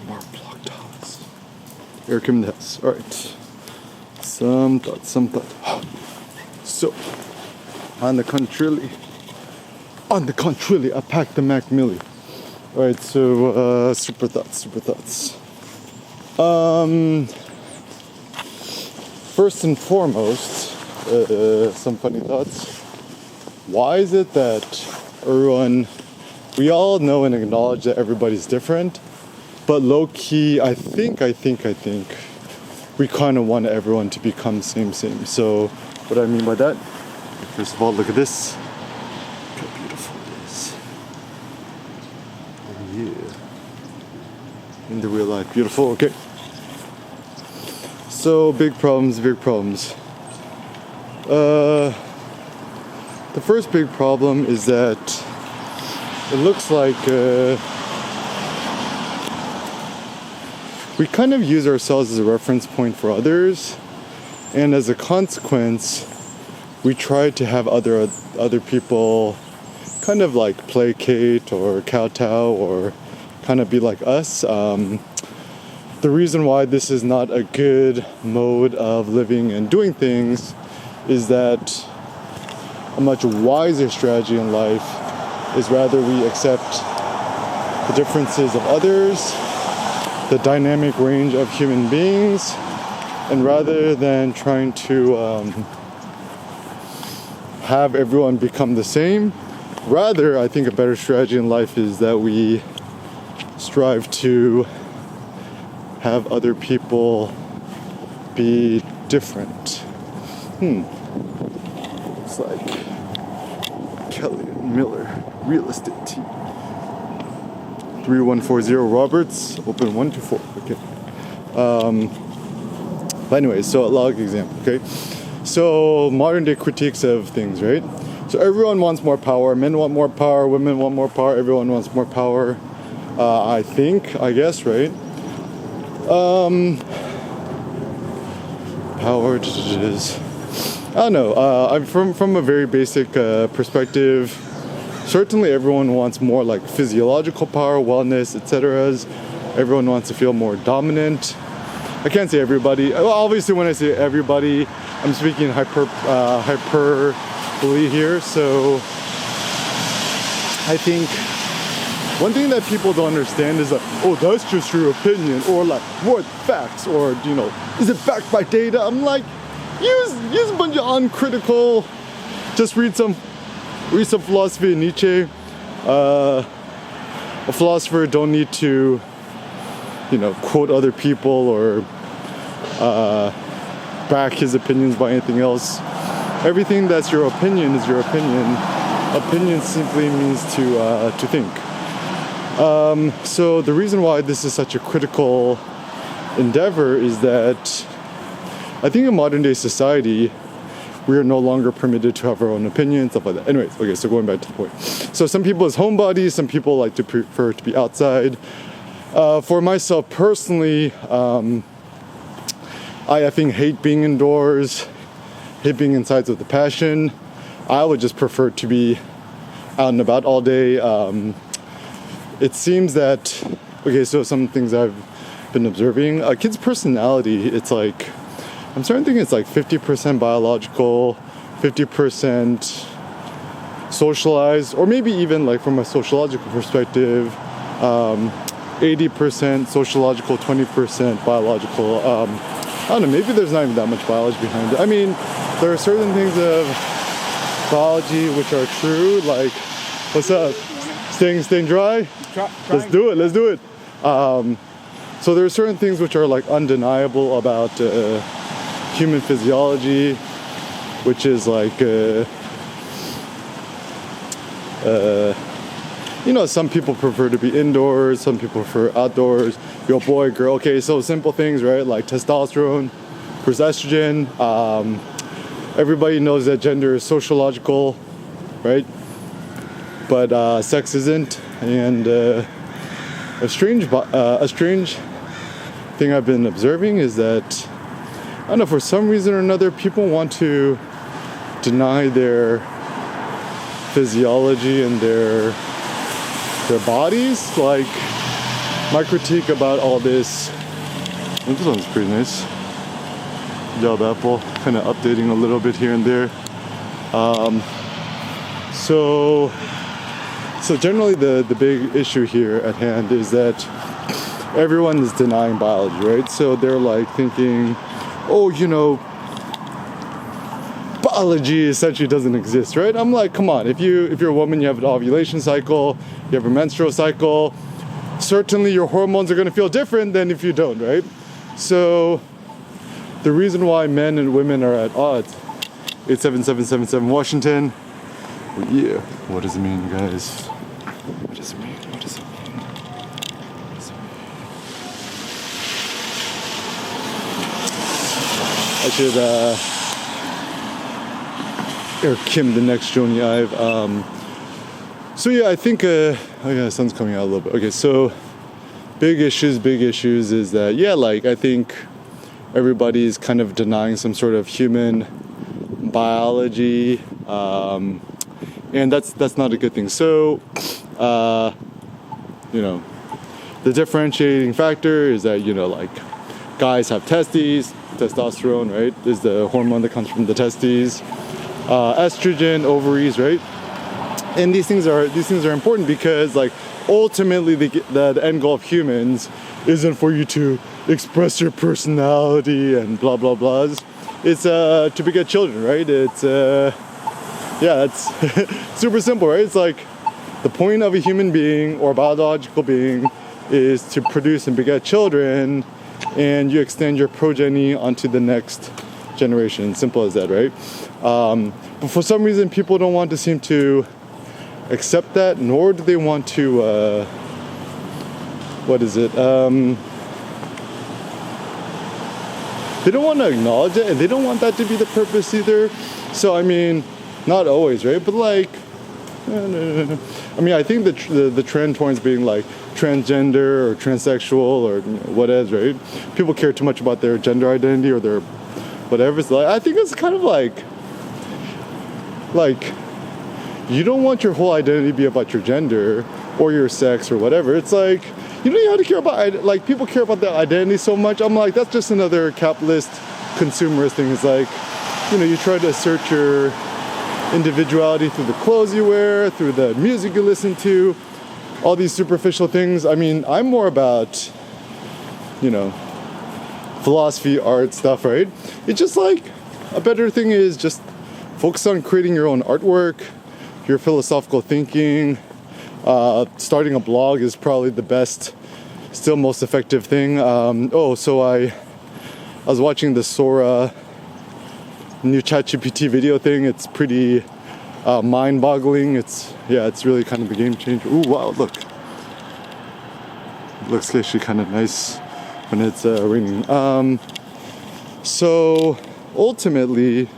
Smart block tiles. Air came in the house. Alright. Some thought. So, on the contrary, I packed the Mac Millie. Alright, so, super thoughts. First and foremost, some funny thoughts. Why is it that we all know and acknowledge that everybody's different, but low-key, I think, we kind of want everyone to become same. So, what I mean by that, first of all, look at this. Look how beautiful it is. Oh yeah. In the real life, beautiful, okay. So, big problems. The first big problem is that it looks like we kind of use ourselves as a reference point for others, and as a consequence, we try to have other people kind of like placate or kowtow or kind of be like us. The reason why this is not a good mode of living and doing things is that a much wiser strategy in life is rather we accept the differences of others, the dynamic range of human beings, and rather than trying to have everyone become the same, rather I think a better strategy in life is that we strive to have other people be different. Looks like Kelly and Miller real estate team. 3140 Roberts, open 1 to 4. Okay. But anyway, so a log example. Okay. So modern day critiques of things, right? So everyone wants more power. Men want more power. Women want more power. Everyone wants more power. I guess, right? Power is, I don't know. I'm from a very basic perspective. Certainly, everyone wants more like physiological power, wellness, etc. Everyone wants to feel more dominant. I can't say everybody. Well, obviously, when I say everybody, I'm speaking hyperbole here. So, I think one thing that people don't understand is like, oh, that's just your opinion, or like, what facts, or is it backed by data? I'm like, use a bunch of uncritical. Just read some philosophy in Nietzsche. A philosopher don't need to, quote other people or back his opinions by anything else. Everything that's your opinion is your opinion. Opinion simply means to think. So the reason why this is such a critical endeavor is that I think in modern day society, we are no longer permitted to have our own opinions, stuff like that. Anyways, okay, so going back to the point. So some people is homebodies, some people like to prefer to be outside. For myself personally, I think hate being indoors, hate being inside with a passion. I would just prefer to be out and about all day. It seems that, okay, so some things I've been observing, a kid's personality, it's like, I'm starting to think it's like 50% biological, 50% socialized, or maybe even like from a sociological perspective, 80% sociological, 20% biological. I don't know, maybe there's not even that much biology behind it. I mean, there are certain things of biology which are true, like, what's up? Staying dry? Let's do it. So there are certain things which are like undeniable about human physiology, which is like, some people prefer to be indoors, some people prefer outdoors, your boy, girl. Okay, so simple things, right? Like testosterone versus estrogen. Everybody knows that gender is sociological, right? But sex isn't. And a strange thing I've been observing is that, I don't know, for some reason or another, people want to deny their physiology and their bodies. Like, my critique about all this. Oh, this one's pretty nice. Good job, Apple. Kind of updating a little bit here and there. So generally the big issue here at hand is that everyone is denying biology, right? So they're like thinking, oh, biology essentially doesn't exist, right? I'm like, come on, if you're a woman, you have an ovulation cycle, you have a menstrual cycle, certainly your hormones are going to feel different than if you don't, right? So the reason why men and women are at odds, 87777 Washington. Well, yeah, what does it mean, guys? What does it mean? What does it mean? What does it mean? I should Air Kim the next Joni Ive. So yeah, I think oh yeah, the sun's coming out a little bit. Okay, so big issues is that I think everybody's kind of denying some sort of human biology, and that's not a good thing. So the differentiating factor is that guys have testes, testosterone, right, is the hormone that comes from the testes, estrogen, ovaries, right, and these things are important because ultimately the end goal of humans isn't for you to express your personality and blah blah blahs. It's to beget children, right? It's it's super simple, right? It's like the point of a human being or biological being is to produce and beget children, and you extend your progeny onto the next generation. Simple as that, right? But for some reason, people don't want to seem to accept that, nor do they want to they don't want to acknowledge it, and they don't want that to be the purpose either. So I mean, not always, right? But I think the trend towards being transgender or transsexual or whatever, right? People care too much about their gender identity or their whatever. So I think it's kind of like you don't want your whole identity to be about your gender or your sex or whatever. It's you have to care about, people care about their identity so much. I'm like, that's just another capitalist, consumerist thing. It's you try to assert your individuality through the clothes you wear, through the music you listen to, all these superficial things. I mean, I'm more about, philosophy, art stuff, right? It's just a better thing is just focus on creating your own artwork, your philosophical thinking. Starting a blog is probably the best, still most effective thing. So I was watching the Sora new ChatGPT video thing. It's pretty mind-boggling. It's really kind of a game changer. Ooh, wow, look. It looks actually kind of nice when it's raining. So ultimately,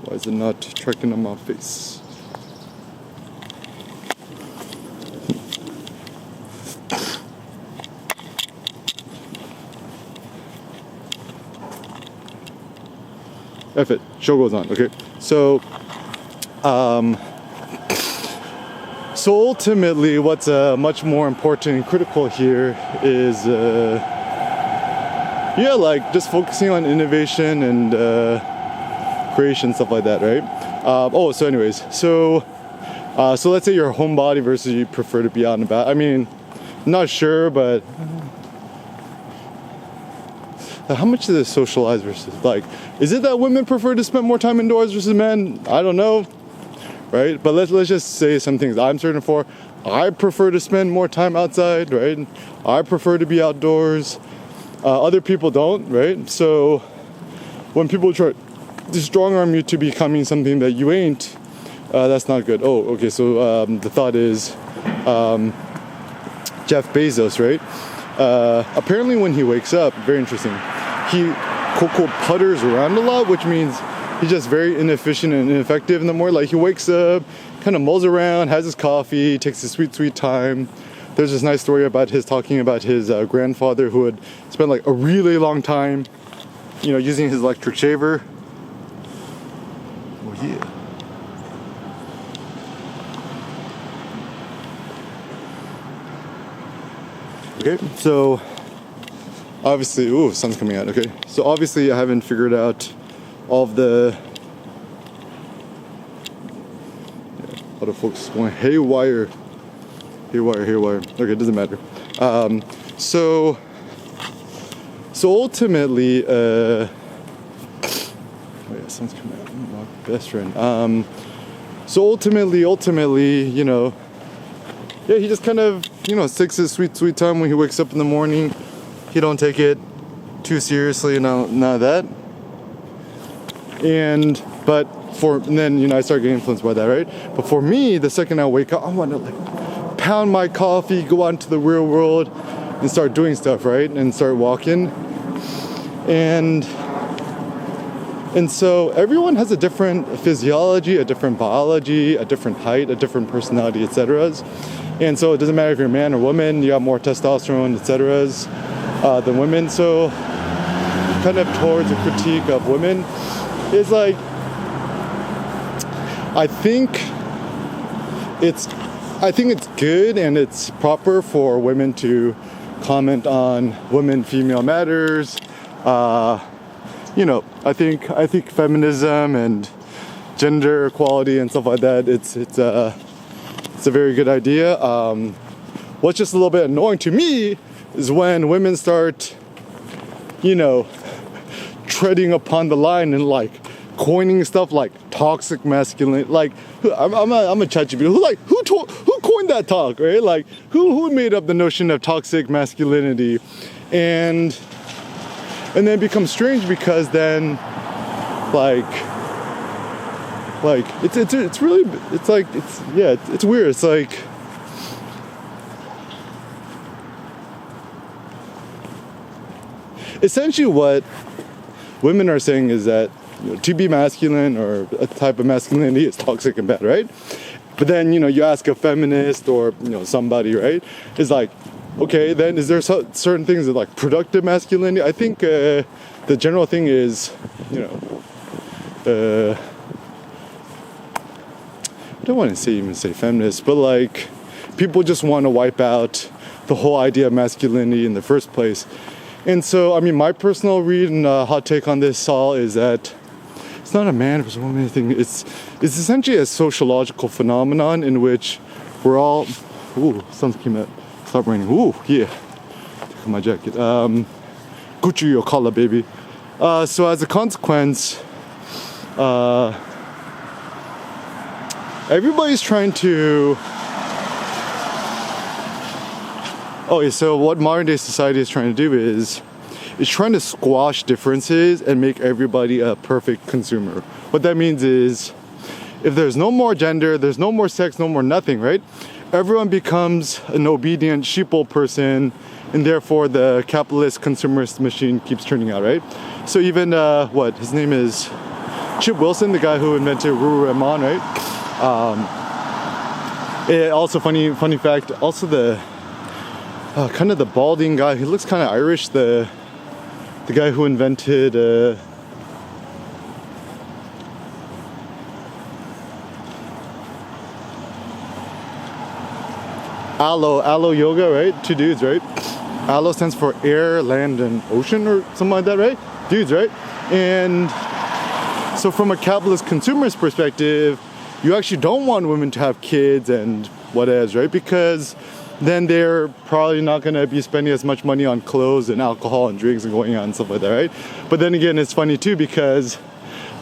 why is it not tracking on my face? F it, show goes on. Okay, so ultimately what's much more important and critical here is just focusing on innovation and creation, stuff like that, right? So let's say you're a homebody versus you prefer to be out and about. I mean, not sure, but how much is this socialized versus is it that women prefer to spend more time indoors versus men? I don't know, right? But let's just say some things I'm certain for. I prefer to spend more time outside, right? I prefer to be outdoors. Other people don't, right? So when people try to strong arm you to becoming something that you ain't, that's not good. Oh, okay, so the thought is Jeff Bezos, right? Apparently when he wakes up, very interesting, he quote putters around a lot, which means he's just very inefficient and ineffective in the morning. He wakes up, kind of mulls around, has his coffee, takes his sweet time. There's this nice story about talking about his grandfather who had spent a really long time, using his electric shaver. Oh yeah. Okay, so obviously, ooh, sun's coming out. Okay, so obviously I haven't figured out all of the autofocus going haywire. Okay, it doesn't matter. So ultimately, oh yeah, sun's coming out. My best friend. So ultimately, you know, yeah, he just kind of, you know, takes his sweet time when he wakes up in the morning. He don't take it too seriously, none of that. And then, you know, I start getting influenced by that, right? But for me, the second I wake up, I want to like pound my coffee, go out into the real world and start doing stuff, right? And start walking. And so everyone has a different physiology, a different biology, a different height, a different personality, etc. And so it doesn't matter if you're a man or woman, you have more testosterone, etc. Than women. So kind of towards a critique of women is like, I think it's good and it's proper for women to comment on female matters. You know, I think feminism and gender equality and stuff like that, it's a very good idea. What's just a little bit annoying to me is when women start, you know, treading upon the line and like coining stuff like toxic masculinity. Like, I'm a ChatGPT. Who coined that talk, right? Like, who made up the notion of toxic masculinity? And then it becomes strange because then, like it's really, it's like, it's weird. It's like, essentially what women are saying is that, you know, to be masculine or a type of masculinity is toxic and bad, right? But then, you know, you ask a feminist or, you know, somebody, right? It's like, okay, then is there certain things that like productive masculinity? I think the general thing is, you know, I don't want to even say feminist, but like people just want to wipe out the whole idea of masculinity in the first place. And so, I mean, my personal read and hot take on this all is that it's not a man versus woman thing. It's essentially a sociological phenomenon in which we're all, ooh, sun came out, stop raining. Ooh, yeah, take off my jacket. Gucci your collar, baby. So as a consequence, everybody's trying to. Okay, so what modern day society is trying to do is trying to squash differences and make everybody a perfect consumer. What that means is, if there's no more gender, there's no more sex, no more nothing, right? Everyone becomes an obedient sheeple person, and therefore the capitalist consumerist machine keeps turning out, right? So even, his name is Chip Wilson, the guy who invented Ruru Rahman, right? Also funny fact, also the kind of the balding guy, he looks kind of Irish, the guy who invented Aloe yoga, right? Two dudes, right? Aloe stands for air, land, and ocean or something like that, right? Dudes, right? And so from a capitalist consumerist perspective, you actually don't want women to have kids and whatevs, right? Because then they're probably not going to be spending as much money on clothes and alcohol and drinks and going out and stuff like that, right? But then again, it's funny too because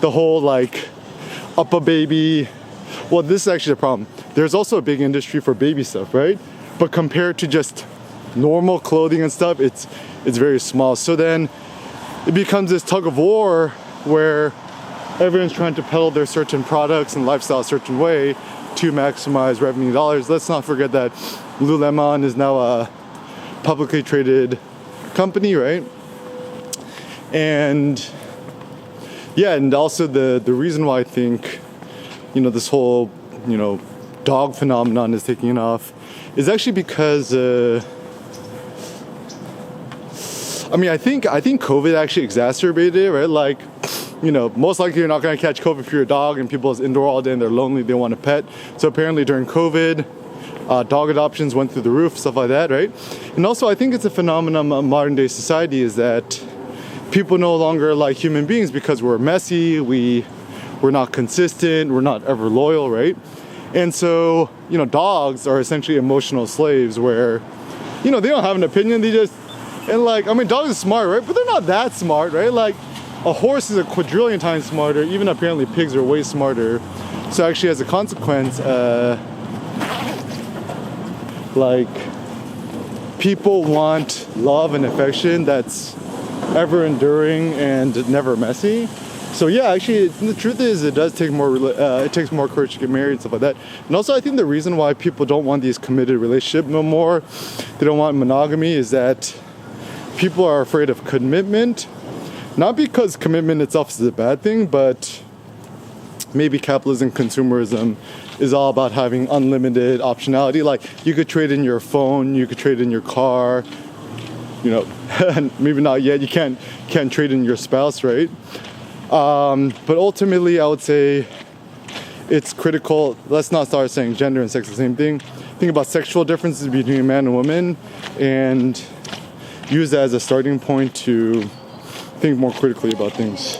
the whole like up a baby, well, this is actually a problem. There's also a big industry for baby stuff, right? But compared to just normal clothing and stuff, it's very small. So then it becomes this tug of war where everyone's trying to peddle their certain products and lifestyle a certain way to maximize revenue dollars. Let's not forget that Lululemon is now a publicly traded company, right? And yeah, and also the reason why I think, you know, this whole, you know, dog phenomenon is taking off is actually because I think COVID actually exacerbated it, right? Like most likely you're not going to catch COVID if you're a dog and people is indoor all day and they're lonely, they want a pet. So apparently during COVID, dog adoptions went through the roof, stuff like that, right? And also I think it's a phenomenon of modern day society is that people no longer like human beings because we're messy, we're not consistent, we're not ever loyal, right? And so, dogs are essentially emotional slaves where, they don't have an opinion, dogs are smart, right? But they're not that smart, right? Like, a horse is a quadrillion times smarter, even apparently pigs are way smarter. So actually as a consequence, people want love and affection that's ever enduring and never messy. So yeah, actually the truth is it does take it takes more courage to get married and stuff like that. And also I think the reason why people don't want these committed relationships no more, they don't want monogamy, is that people are afraid of commitment. Not because commitment itself is a bad thing, but maybe capitalism, consumerism is all about having unlimited optionality. Like you could trade in your phone, you could trade in your car, maybe not yet. You can't trade in your spouse, right? But ultimately, I would say it's critical. Let's not start saying gender and sex are the same thing. Think about sexual differences between man and woman, and use that as a starting point to think more critically about things.